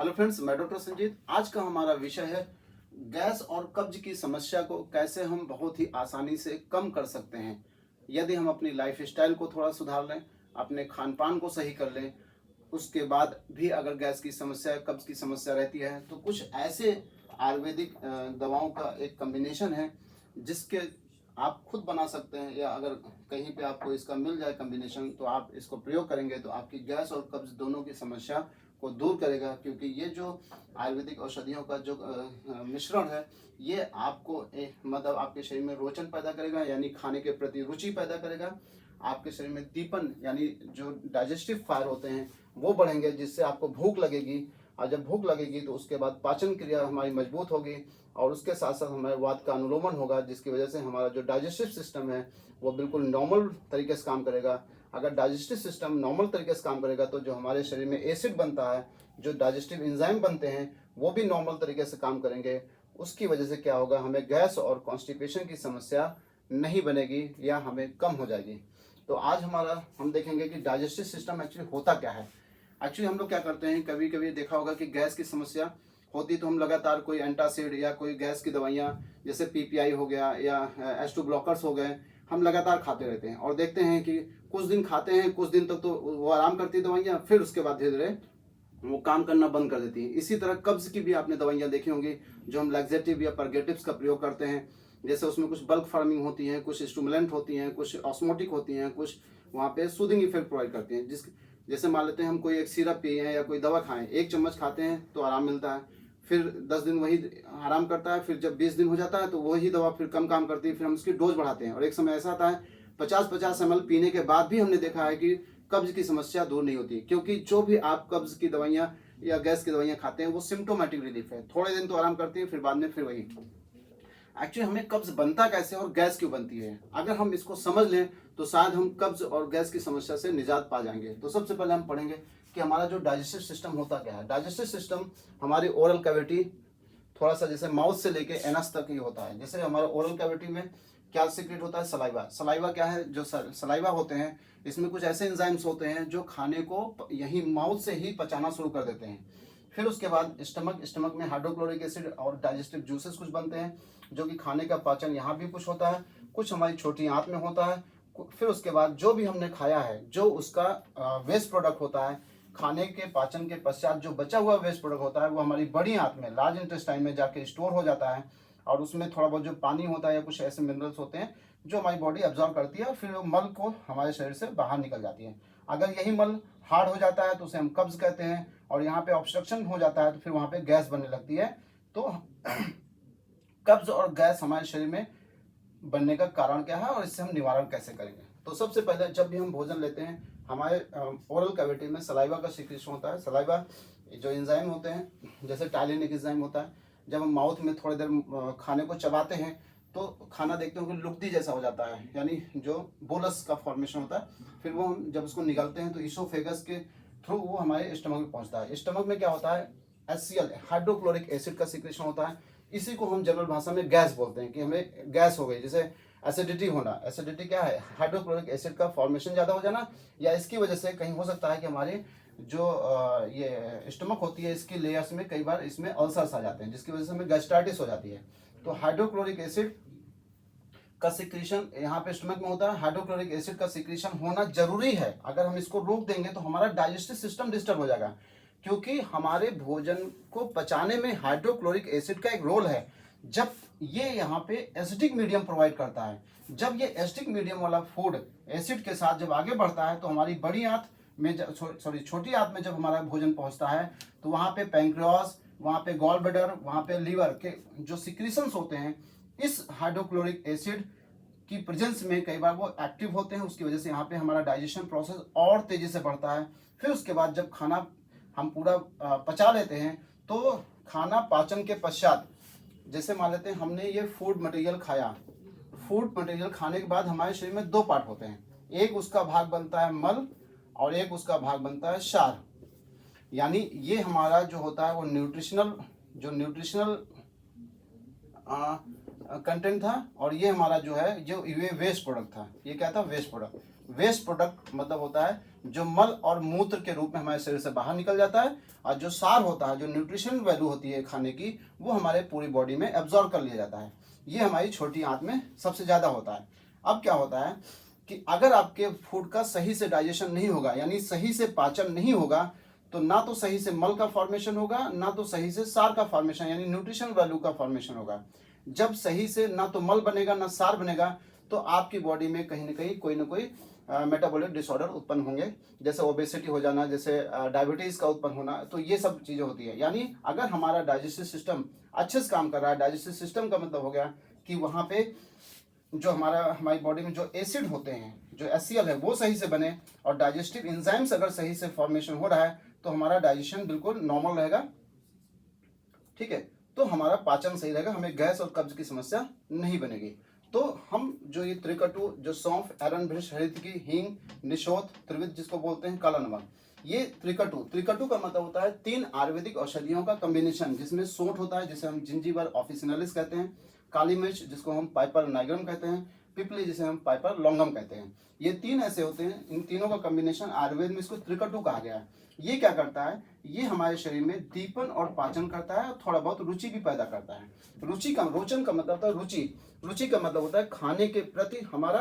Hello friends, मैं doctor Sanjeet. आज का हमारा विषय है गैस और कब्ज की समस्या को कैसे हम बहुत ही आसानी से कम कर सकते हैं। यदि हम अपनी लाइफ स्टाइल को थोड़ा सुधार लें, अपने खान पान को सही कर लें, उसके बाद भी अगर गैस की समस्या कब्ज की समस्या रहती है तो कुछ ऐसे आयुर्वेदिक दवाओं का एक कम्बिनेशन है जिसके आप खुद बना सकते हैं, या अगर कहीं पे आपको इसका मिल जाए कम्बिनेशन तो आप इसको प्रयोग करेंगे तो आपकी गैस और कब्ज दोनों की समस्या को दूर करेगा। क्योंकि ये जो आयुर्वेदिक औषधियों का जो मिश्रण है, ये आपको मतलब आपके शरीर में रोचन पैदा करेगा, यानी खाने के प्रति रुचि पैदा करेगा। आपके शरीर में दीपन यानी जो डाइजेस्टिव फायर होते हैं वो बढ़ेंगे, जिससे आपको भूख लगेगी, और जब भूख लगेगी तो उसके बाद पाचन क्रिया हमारी मजबूत होगी, और उसके साथ साथ हमारे वात का अनुलोमन होगा, जिसकी वजह से हमारा जो डाइजेस्टिव सिस्टम है वो बिल्कुल नॉर्मल तरीके से काम करेगा। अगर डाइजेस्टिव सिस्टम नॉर्मल तरीके से काम करेगा तो जो हमारे शरीर में एसिड बनता है, जो डाइजेस्टिव एंजाइम बनते हैं, वो भी नॉर्मल तरीके से काम करेंगे। उसकी वजह से क्या होगा, हमें गैस और कॉन्स्टिपेशन की समस्या नहीं बनेगी या हमें कम हो जाएगी। तो आज हम देखेंगे कि डाइजेस्टिव सिस्टम एक्चुअली होता क्या है। एक्चुअली हम लोग क्या करते हैं, कभी कभी देखा होगा कि गैस की समस्या होती तो हम लगातार कोई एंटासिड या कोई गैस की दवाइयाँ जैसे पीपीआई हो गया या H2 ब्लॉकर्स हो गए, हम लगातार खाते रहते हैं और देखते हैं कि कुछ दिन खाते हैं, कुछ दिन तक तो वो आराम करती है दवाइयाँ, फिर उसके बाद धीरे धीरे वो काम करना बंद कर देती है। इसी तरह कब्ज की भी आपने दवाइयाँ देखी होंगी जो हम लैक्सेटिव या परगेटिव्स का प्रयोग करते हैं। जैसे उसमें कुछ बल्क फार्मिंग होती है, कुछ स्टिमुलेंट होती हैं, कुछ ऑस्मोटिक होती हैं, कुछ वहाँ पे सूदिंग इफेक्ट प्रोवाइड करती हैं। जैसे मान लेते हैं हम कोई एक सिरप पिए हैं या कोई दवा खाएं, एक चम्मच खाते हैं तो आराम मिलता है, फिर 10 दिन वही आराम करता है, फिर जब 20 दिन हो जाता है तो वही दवा फिर कम काम करती है, फिर हम उसकी डोज बढ़ाते हैं। और एक समय ऐसा आता है 50-50 ml पीने के बाद भी हमने देखा है कि कब्ज की समस्या दूर नहीं होती। क्योंकि जो भी आप कब्ज की दवाइयाँ या गैस की दवाइयाँ खाते हैं वो सिम्टोमेटिक रिलीफ है, थोड़े दिन तो आराम करती है, फिर बाद में फिर वही। एक्चुअली हमें कब्ज बनता कैसे और गैस क्यों बनती है, अगर हम इसको समझ लें तो शायद हम कब्ज और गैस की समस्या से निजात पा जाएंगे। तो सबसे पहले हम पढ़ेंगे कि हमारा जो डाइजेस्टिव सिस्टम होता क्या है। डाइजेस्टिव सिस्टम हमारी ओरल कैविटी थोड़ा सा जैसे माउथ से लेके एनस तक ही होता है। जैसे हमारा ओरल कैविटी में क्या सीक्रेट होता है, सलाइवा। सलाइवा क्या है, जो सलाइवा होते हैं इसमें कुछ ऐसे एंजाइम्स होते हैं जो खाने को यही माउथ से ही पचाना शुरू कर देते हैं। फिर उसके बाद स्टमक में हाइड्रोक्लोरिक एसिड और डाइजेस्टिव जूसेस कुछ बनते हैं जो कि खाने का पाचन यहाँ भी कुछ होता है, कुछ हमारी छोटी आंत में होता है। फिर उसके बाद जो भी हमने खाया है, जो उसका वेस्ट प्रोडक्ट होता है, खाने के पाचन के पश्चात जो बचा हुआ वेस्ट प्रोडक्ट होता है वो हमारी बड़ी आंत में, लार्ज इंटेस्टाइन में जाके स्टोर हो जाता है, और उसमें थोड़ा बहुत जो पानी होता है या कुछ ऐसे मिनरल्स होते हैं जो हमारी बॉडी एब्जॉर्ब करती है, और फिर वो मल को हमारे शरीर से बाहर निकल जाती है। अगर यही मल हार्ड हो जाता है तो उसे हम कब्ज कहते हैं, और यहाँ पे ऑब्स्ट्रक्शन हो जाता है तो फिर वहाँ पे गैस बनने लगती है। तो कब्ज और गैस हमारे शरीर में बनने का कारण क्या है और इससे हम निवारण कैसे करेंगे। तो सबसे पहले जब भी हम भोजन लेते हैं, हमारे ओरल कैविटी में सलाइवा का सिक्रेशन होता है। सलाइवा जो एंजाइम होते हैं, जैसे टाइलिनिक एंजाइम होता है, जब हम माउथ में थोड़ी देर खाने को चबाते हैं तो खाना देखते हो कि लुगदी जैसा हो जाता है, यानी जो बोलस का फॉर्मेशन होता है। फिर वो हम जब उसको निकालते हैं तो इसोफेगस के थ्रू वो हमारे स्टमक में पहुंचता है। स्टमक में क्या होता है, HCl हाइड्रोक्लोरिक एसिड का सिक्रेशन होता है। इसी को हम जनरल भाषा में गैस बोलते हैं कि हमें गैस हो गई। जैसे एसिडिटी होना, एसिडिटी क्या है, हाइड्रोक्लोरिक एसिड का फॉर्मेशन ज़्यादा हो जाना, या इसकी वजह से कहीं हो सकता है कि हमारी जो ये स्टमक होती है इसकी लेयर्स में कई बार इसमें अल्सर्स आ जाते हैं, जिसकी वजह से हमें गैस्ट्राइटिस हो जाती है। तो हाइड्रोक्लोरिक एसिड का सिक्रीशन यहाँ पे स्टमक में होता है। हाइड्रोक्लोरिक एसिड का सिक्रीशन होना जरूरी है। अगर हम इसको रोक देंगे तो हमारा डाइजेस्टिव सिस्टम डिस्टर्ब हो जाएगा, क्योंकि हमारे भोजन को पचाने में हाइड्रोक्लोरिक एसिड का एक रोल है। जब ये यहाँ पे एसिडिक मीडियम प्रोवाइड करता है, जब ये एसिडिक मीडियम वाला फूड एसिड के साथ जब आगे बढ़ता है तो हमारी बड़ी आंत में छोटी आंत में जब हमारा भोजन पहुंचता है तो वहाँ पे पैंक्रियास, वहाँ पे गॉल ब्लैडर, वहाँ पे लीवर के जो सिक्रीशंस होते हैं इस हाइड्रोक्लोरिक एसिड की प्रेजेंस में कई बार वो एक्टिव होते हैं। उसकी वजह से यहाँ पे हमारा डाइजेशन प्रोसेस और तेजी से बढ़ता है। फिर उसके बाद जब खाना हम पूरा पचा लेते हैं तो खाना पाचन के पश्चात, जैसे मान लेते हैं हमने ये फूड मटेरियल खाया, फूड मटेरियल खाने के बाद हमारे शरीर में दो पार्ट होते हैं, एक उसका भाग बनता है मल और एक उसका भाग बनता है क्षार। यानी ये हमारा जो होता है वो न्यूट्रिशनल कंटेंट था, और ये हमारा जो है जो ये वेस्ट प्रोडक्ट था। ये क्या था, वेस्ट प्रोडक्ट। वेस्ट प्रोडक्ट मतलब होता है जो मल और मूत्र के रूप में हमारे शरीर से बाहर निकल जाता है, और जो सार होता है, जो न्यूट्रिशन वैल्यू होती है खाने की, वो हमारे पूरी बॉडी में एब्जॉर्ब कर लिया जाता है। ये हमारी छोटी आंत में सबसे ज़्यादा होता है। अब क्या होता है कि अगर आपके फूड का सही से डाइजेशन नहीं होगा, यानी सही से पाचन नहीं होगा, तो ना तो सही से मल का फॉर्मेशन होगा, ना तो सही से सार का फॉर्मेशन यानी न्यूट्रिशन वैल्यू का फॉर्मेशन होगा। जब सही से ना तो मल बनेगा ना सार बनेगा, तो आपकी बॉडी में कहीं ना कहीं कोई ना कोई मेटाबॉलिक डिसऑर्डर उत्पन्न होंगे, जैसे ओबेसिटी हो जाना, जैसे डायबिटीज का उत्पन्न होना, तो ये सब चीजें होती है। यानी अगर हमारा डाइजेस्टिव सिस्टम अच्छे से काम कर रहा है, डाइजेस्टिव सिस्टम का मतलब हो गया कि वहाँ पे जो हमारी बॉडी में जो एसिड होते हैं, जो HCl है, वो सही से बने, और डाइजेस्टिव एंजाइम्स अगर सही से फॉर्मेशन हो रहा है, तो हमारा डाइजेशन बिल्कुल नॉर्मल रहेगा, ठीक है, तो हमारा पाचन सही रहेगा, हमें गैस और कब्ज की समस्या नहीं बनेगी। तो हम जो ये त्रिकटु, जो सौंफ, एरंड, भृश, हरितकी, हींग, निशोथ, त्रिविध जिसको बोलते हैं, काला नमक, ये त्रिकटु का मतलब होता है 3 आयुर्वेदिक औषधियों का कॉम्बिनेशन, जिसमें सोंठ होता है जिसे हम जिंजीबर ऑफिसिनालिस कहते हैं, काली मिर्च जिसको हम पाइपर नाइग्रम कहते हैं, पिपली जिसे हम पाइपर लॉन्गम कहते हैं। ये 3 ऐसे होते हैं, इन तीनों का कॉम्बिनेशन आयुर्वेद में इसको त्रिकटु कहा गया है। ये क्या करता है, ये हमारे शरीर में दीपन और पाचन करता है, और थोड़ा बहुत रुचि भी पैदा करता है। रोचन का मतलब होता है रुचि का मतलब होता है खाने के प्रति हमारा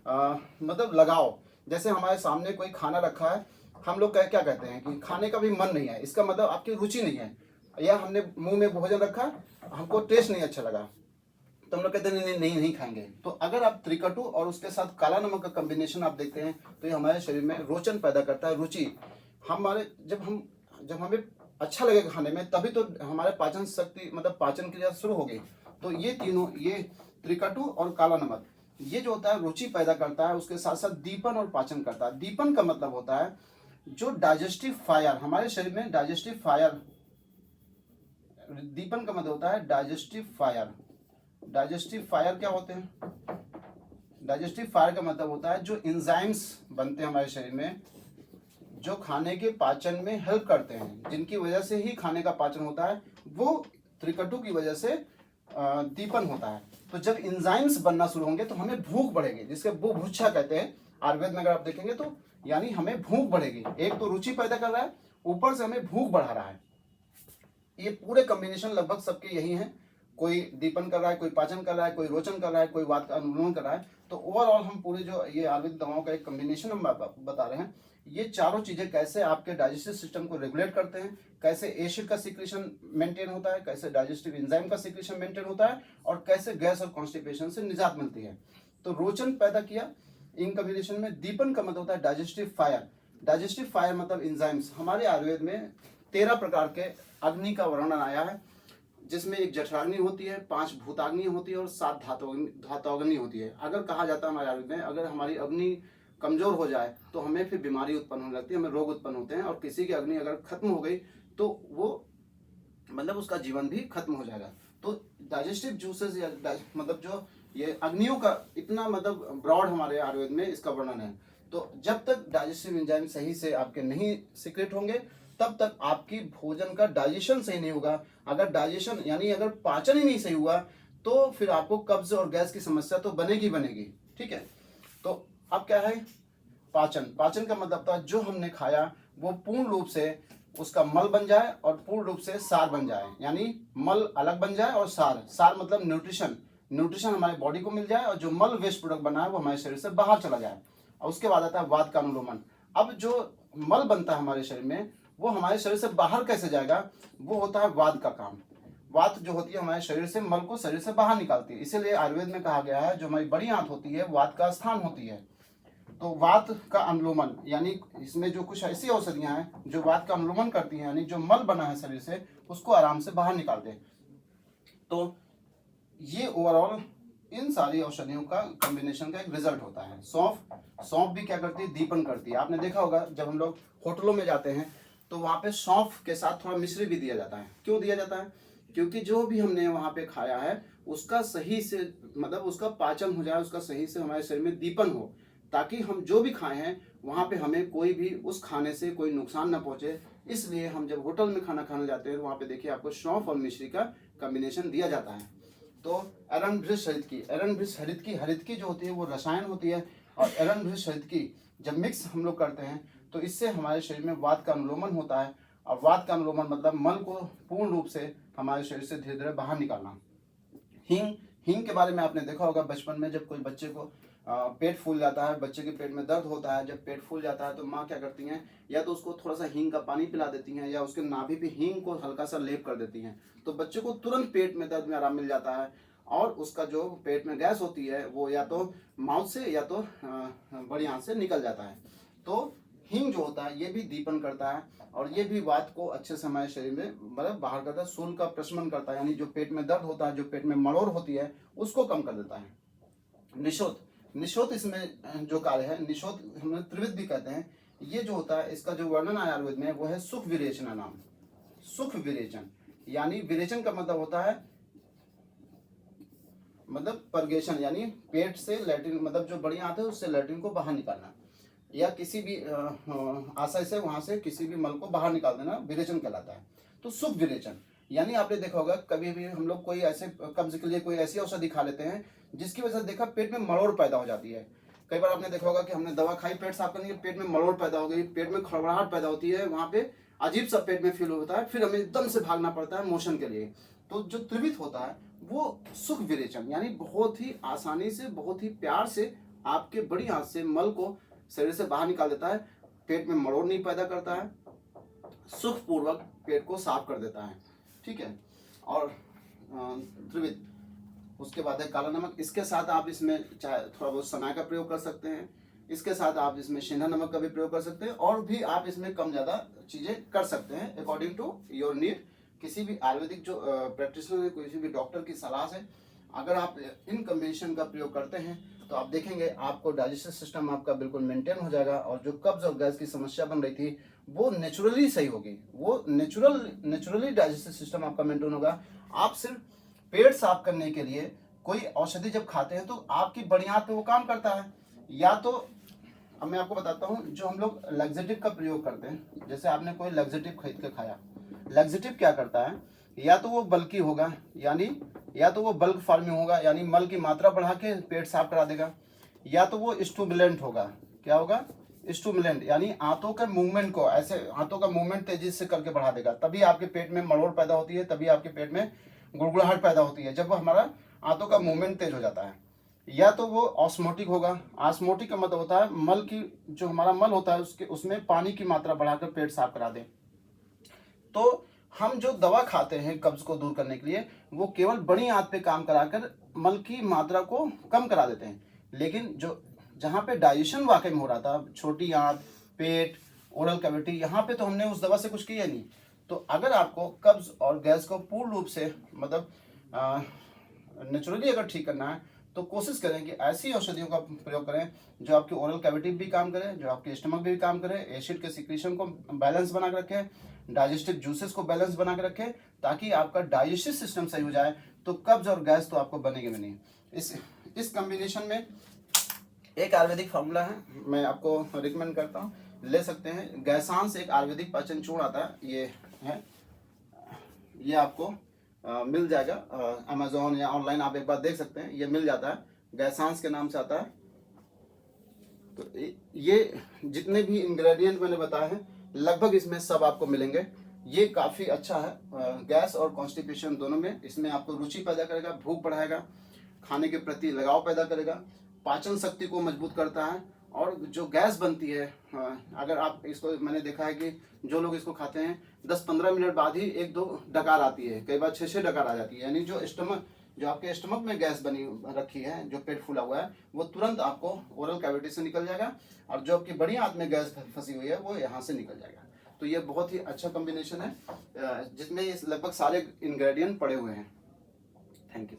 मतलब लगाव। जैसे हमारे सामने कोई खाना रखा है, हम लोग क्या कहते हैं कि खाने का भी मन नहीं है, इसका मतलब आपकी रुचि नहीं है, या हमने मुंह में भोजन रखा, हमको टेस्ट नहीं अच्छा लगा, तो हम लोग कहते हैं नहीं खाएंगे। तो अगर आप त्रिकटु और उसके साथ काला नमक का कॉम्बिनेशन आप देखते हैं, तो ये हमारे शरीर में रोचन पैदा करता है, रुचि। हमारे जब हमें अच्छा लगेगा खाने में, तभी तो हमारे पाचन शक्ति मतलब पाचन क्रिया शुरू होगी। तो ये तीनों, ये त्रिकटु और काला नमक, ये जो होता है रुचि पैदा करता है, उसके साथ साथ दीपन और पाचन करता है। दीपन का मतलब होता है जो डाइजेस्टिव फायर हमारे शरीर में, डाइजेस्टिव फायर, दीपन का मतलब होता है डाइजेस्टिव फायर। डाइजेस्टिव फायर क्या होते हैं? डाइजेस्टिव फायर का मतलब होता है जो एंजाइम्स बनते हैं हमारे शरीर में, जो खाने के पाचन में हेल्प करते हैं, जिनकी वजह से ही खाने का पाचन होता है, वो त्रिकटु की वजह से दीपन होता है। तो जब एंजाइम्स बनना शुरू होंगे तो हमें भूख बढ़ेगी, जिसके बुभुक्षा कहते हैं आयुर्वेद में, अगर आप देखेंगे तो, यानी हमें भूख बढ़ेगी। एक तो रुचि पैदा कर रहा है, ऊपर से हमें भूख बढ़ा रहा है। ये पूरे कॉम्बिनेशन लगभग सबके यही हैं, कोई दीपन कर रहा है, कोई पाचन कर रहा है, कोई रोचन कर रहा है, कोई वात का अनुलोम कर रहा है। तो ओवरऑल हम पूरे जो ये आयुर्वेदिक दवाओं का एक कॉम्बिनेशन हम बता रहे हैं। ये चारों चीजें कैसे आपके डाइजेस्टिव सिस्टम को रेगुलेट करते हैं, कैसे एसिड का सिक्रेशन मेंटेन होता है, कैसे डाइजेस्टिव एंजाइम का सिक्रेशन मेंटेन होता है, और कैसे गैस और कॉन्स्टिपेशन से निजात मिलती है। तो रोचन पैदा किया इन कॉम्बिनेशन में। दीपन का मतलब होता है डाइजेस्टिव फायर। डाइजेस्टिव फायर मतलब एंजाइम्स। हमारे आयुर्वेद में 13 प्रकार के अग्नि का वर्णन आया है, जिसमें एक जठराग्नि होती है, 5 भूताग्नि होती है, और 7 धातुअग्नि होती है। अगर कहा जाता है हमारे आयुर्वेद में, अगर हमारी अग्नि कमजोर हो जाए तो हमें फिर बीमारी उत्पन्न होने लगती है, हमें रोग उत्पन्न होते हैं, और किसी की अग्नि अगर खत्म हो गई तो वो मतलब उसका जीवन भी खत्म हो जाएगा। तो डाइजेस्टिव जूसेस या मतलब जो ये अग्नियों का इतना मतलब ब्रॉड हमारे आयुर्वेद में इसका वर्णन है। तो जब तक डाइजेस्टिव एंजाइम सही से आपके नहीं सीक्रेट होंगे, तब तक आपकी भोजन का डाइजेशन सही नहीं होगा। अगर डाइजेशन यानी अगर पाचन ही नहीं सही हुआ, तो फिर आपको कब्ज और गैस की समस्या तो बनेगी। ठीक है, तो अब क्या है पाचन का मतलब था जो हमने खाया वो पूर्ण रूप से उसका मल बन जाए और पूर्ण रूप से सार बन जाए, यानी मल अलग बन जाए और सार मतलब न्यूट्रिशन हमारे बॉडी को मिल जाए, और जो मल वेस्ट प्रोडक्ट बना है वो हमारे शरीर से बाहर चला जाए। और उसके बाद आता है वात का अनुलोमन। अब जो मल बनता है हमारे शरीर में, वो हमारे शरीर से बाहर कैसे जाएगा, वो होता है वात का काम। वात जो होती है हमारे शरीर से मल को शरीर से बाहर निकालती है। इसीलिए आयुर्वेद में कहा गया है जो हमारी बड़ी आंत होती है वात का स्थान होती है। तो वात का अनुलोमन, यानी इसमें जो कुछ ऐसी औषधियां हैं जो वात का अनुलोमन करती हैं, यानी जो मल बना है शरीर से उसको आराम से बाहर निकाल दे। तो ये ओवरऑल इन सारी औषधियों का कॉम्बिनेशन का एक रिजल्ट होता है। सौंफ भी क्या करती है, दीपन करती है। आपने देखा होगा जब हम लोग होटलों में जाते हैं तो वहाँ पे सौंफ के साथ थोड़ा मिश्री भी दिया जाता है। क्यों दिया जाता है? क्योंकि जो भी हमने वहाँ पे खाया है उसका सही से मतलब उसका पाचन हो जाए, उसका सही से हमारे शरीर में दीपन हो, ताकि हम जो भी खाए हैं वहाँ पे हमें कोई भी उस खाने से कोई नुकसान ना पहुँचे। इसलिए हम जब होटल में खाना खाने जाते हैं तो वहाँ पे देखिए आपको सौंफ और मिश्री का कॉम्बिनेशन दिया जाता है। तो एरंड भृश हरितकी जो होती है वो रसायन होती है। और एरंड शहद की जब मिक्स हम लोग करते हैं तो इससे हमारे शरीर में वात का अनुलोमन होता है। और वात का अनुलोमन मतलब मल को पूर्ण रूप से हमारे शरीर से धीरे धीरे बाहर निकालना। हींग हींग के बारे में आपने देखा होगा बचपन में, जब कोई बच्चे को पेट फूल जाता है, बच्चे के पेट में दर्द होता है, जब पेट फूल जाता है तो माँ क्या करती हैं, या तो उसको थोड़ा सा हींग का पानी पिला देती हैं या उसके नाभि पे हींग को हल्का सा लेप कर देती हैं, तो बच्चे को तुरंत पेट में दर्द में आराम मिल जाता है। और उसका जो पेट में गैस होती है वो या तो माउथ से या तो बड़ी आंत से निकल जाता है। तो हींग जो होता है ये भी दीपन करता है और ये भी वात को अच्छे से हमारे शरीर में मतलब बाहर करता है, शूल का प्रशमन करता है, यानी जो पेट में दर्द होता है, जो पेट में मरोड़ होती है उसको कम कर देता है। निशोथ निशोथ इसमें जो कार्य है, निशोथ हम त्रिविध भी कहते हैं, ये जो होता है इसका जो वर्णन आयुर्वेद में वो है सुख विरेचना नाम। सुख विरेचन यानी विरेचन का मतलब होता है मतलब परगेशन, यानी पेट से लैट्रिन मतलब जो बड़ी आंत है उससे लैट्रिन को बाहर निकालना, या किसी भी आशय से वहां से किसी भी मल को बाहर निकाल देना विरेचन कहलाता है। तो सुख विरेचन यानी आपने देखा होगा कभी भी हम लोग कोई ऐसे कब्ज के लिए कोई ऐसी औषधि खा लेते हैं जिसकी वजह से देखा पेट में मरोड़ पैदा हो जाती है। कई बार आपने देखा होगा कि हमने दवा खाई पेट साफ करने के, पेट में मरोड़ पैदा हो गई, पेट में खड़बड़ाहट पैदा होती है, वहां पे अजीब सा पेट में फील होता है, फिर हमें एकदम से भागना पड़ता है मोशन के लिए। तो जो त्रिविध होता है वो सुख विरेचन यानी बहुत ही आसानी से बहुत ही प्यार से आपके बड़ी आंत से मल को शरीर से बाहर निकाल देता है, पेट में मरोड़ नहीं पैदा करता है, सुखपूर्वक पेट को साफ कर देता है। ठीक है। और त्रिविध, उसके बाद है काला नमक। इसके साथ आप इसमें चाहे थोड़ा बहुत सनाई का प्रयोग कर सकते हैं, इसके साथ आप इसमें सेंधा नमक का भी प्रयोग कर सकते हैं, और भी आप इसमें कम ज़्यादा चीज़ें कर सकते हैं अकॉर्डिंग टू योर नीड। किसी भी आयुर्वेदिक जो प्रैक्टिशनर है, किसी भी डॉक्टर की सलाह से अगर आप इन कॉम्बिनेशन का प्रयोग करते हैं तो आप देखेंगे आपको डाइजेस्टिव सिस्टम आपका बिल्कुल मेंटेन हो जाएगा, और जो कब्ज और गैस की समस्या बन रही थी वो नेचुरली सही होगी, वो नेचुरली डाइजेस्टिव सिस्टम आपका मेंटेन होगा। आप सिर्फ पेट साफ करने के लिए कोई औषधि जब खाते हैं तो आपकी बड़ी आंत पे वो काम करता है। या तो अब मैं आपको बताता हूँ, जो हम लोग लग्जेटिव का प्रयोग करते हैं, जैसे आपने कोई लग्जेटिव खरीद के खाया, लग्जेटिव क्या करता है, या तो वो बल्कि होगा यानी या तो वो बल्क फार्मिंग होगा यानी मल की मात्रा बढ़ा के पेट साफ करा देगा, या तो वो स्टूमुलेंट होगा। क्या होगा? स्टूमुलेंट यानी आंतों के मूवमेंट को, ऐसे आंतों का मूवमेंट तेजी से करके बढ़ा देगा, तभी आपके पेट में मरोड़ पैदा होती है, तभी आपके पेट में गुड़गुड़ाहट पैदा होती है जब हमारा आंतों का मूवमेंट तेज हो जाता है। या तो वो ऑस्मोटिक होगा। ऑस्मोटिक का मतलब होता है मल की, जो हमारा मल होता है उसके उसमें पानी की मात्रा बढ़ाकर पेट साफ करा दे। तो हम जो दवा खाते हैं कब्ज को दूर करने के लिए वो केवल बड़ी आंत पे काम कराकर मल की मात्रा को कम करा देते हैं, लेकिन जो जहाँ पे डाइजेशन वाकई में हो रहा था, छोटी आंत, पेट, ओरल कैविटी, यहाँ पे तो हमने उस दवा से कुछ किया नहीं। तो अगर आपको कब्ज और गैस को पूर्ण रूप से मतलब नेचुरली अगर ठीक करना है तो कोशिश करें कि ऐसी औषधियों का प्रयोग करें जो आपकी ओरल कैविटी भी काम करे, जो आपके स्टमक भी काम करे, एसिड के सिक्रीशन को बैलेंस बना के रखे, डाइजेस्टिव जूसेस को बैलेंस बना के रखे, ताकि आपका डाइजेस्टिव सिस्टम सही हो जाए। तो कब्ज और गैस तो आपको बनेगी भी नहीं। इस कॉम्बिनेशन में एक आयुर्वेदिक फार्मूला है, मैं आपको रिकमेंड करता हूँ, ले सकते हैं। गैसांस एक आयुर्वेदिक पाचन चूर्ण आता है, ये है, ये आपको मिल जाएगा अमेजोन या ऑनलाइन, आप एक बार देख सकते हैं, ये मिल जाता है, गैसांस के नाम से आता है। तो ये जितने भी इंग्रेडिएंट मैंने बताए हैं लगभग इसमें सब आपको मिलेंगे। ये काफ़ी अच्छा है गैस और कॉन्स्टिपेशन दोनों में। इसमें आपको रुचि पैदा करेगा, भूख बढ़ाएगा, खाने के प्रति लगाव पैदा करेगा, पाचन शक्ति को मजबूत करता है, और जो गैस बनती है अगर आप इसको, मैंने देखा है कि जो लोग इसको खाते हैं 10-15 मिनट बाद ही 1-2 डकार आती है, कई बार 6-6 डकार आ जाती है, यानी जो आपके स्टमक में गैस बनी रखी है, जो पेट फूला हुआ है, वो तुरंत आपको ओरल कैविटी से निकल जाएगा, और जो आपकी बड़ी आंत में गैस फंसी हुई है वो यहाँ से निकल जाएगा। तो ये बहुत ही अच्छा कॉम्बिनेशन है जिसमें लगभग सारे इंग्रेडिएंट पड़े हुए हैं। Thank you.